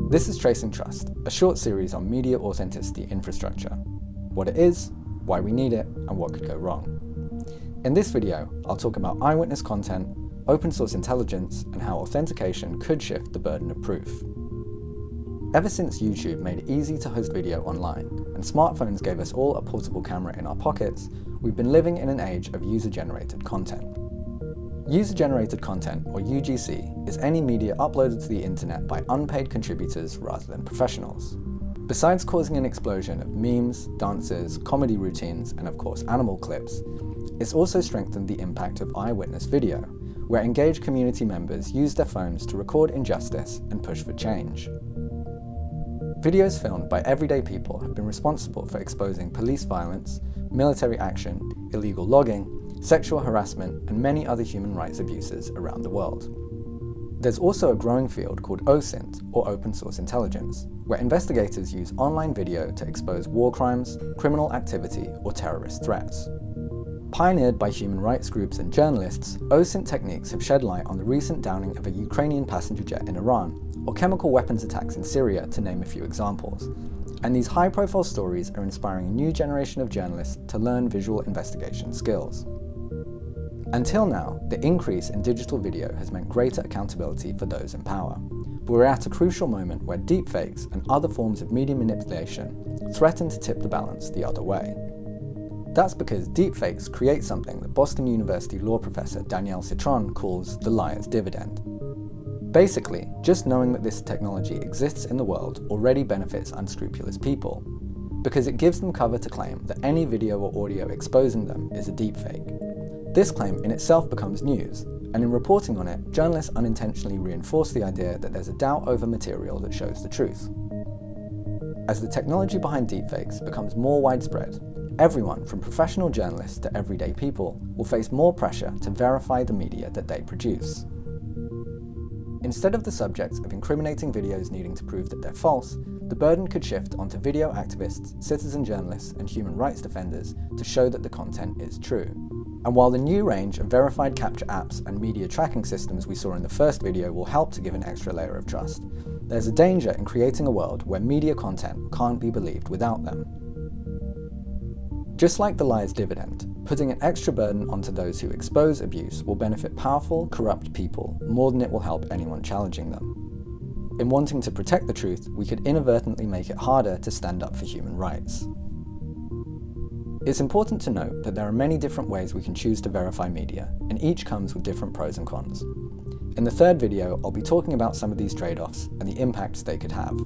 This is Tracing Trust, a short series on media authenticity infrastructure, what it is, why we need it, and what could go wrong. In this video, I'll talk about eyewitness content, open source intelligence, and how authentication could shift the burden of proof. Ever since YouTube made it easy to host video online, and smartphones gave us all a portable camera in our pockets, we've been living in an age of user-generated content. User-generated content, or UGC, is any media uploaded to the internet by unpaid contributors rather than professionals. Besides causing an explosion of memes, dances, comedy routines, and of course animal clips, it's also strengthened the impact of eyewitness video, where engaged community members use their phones to record injustice and push for change. Videos filmed by everyday people have been responsible for exposing police violence, military action, illegal logging, sexual harassment, and many other human rights abuses around the world. There's also a growing field called OSINT, or open source intelligence, where investigators use online video to expose war crimes, criminal activity, or terrorist threats. Pioneered by human rights groups and journalists, OSINT techniques have shed light on the recent downing of a Ukrainian passenger jet in Iran, or chemical weapons attacks in Syria, to name a few examples. And these high-profile stories are inspiring a new generation of journalists to learn visual investigation skills. Until now, the increase in digital video has meant greater accountability for those in power. But we're at a crucial moment where deepfakes and other forms of media manipulation threaten to tip the balance the other way. That's because deepfakes create something that Boston University law professor Danielle Citron calls the liar's dividend. Basically, just knowing that this technology exists in the world already benefits unscrupulous people, because it gives them cover to claim that any video or audio exposing them is a deepfake. This claim in itself becomes news, and in reporting on it, journalists unintentionally reinforce the idea that there's a doubt over material that shows the truth. As the technology behind deepfakes becomes more widespread, everyone from professional journalists to everyday people will face more pressure to verify the media that they produce. Instead of the subjects of incriminating videos needing to prove that they're false, the burden could shift onto video activists, citizen journalists, and human rights defenders to show that the content is true. And while the new range of verified capture apps and media tracking systems we saw in the first video will help to give an extra layer of trust, there's a danger in creating a world where media content can't be believed without them. Just like the liar's dividend, putting an extra burden onto those who expose abuse will benefit powerful, corrupt people more than it will help anyone challenging them. In wanting to protect the truth, we could inadvertently make it harder to stand up for human rights. It's important to note that there are many different ways we can choose to verify media, and each comes with different pros and cons. In the third video, I'll be talking about some of these trade-offs and the impacts they could have.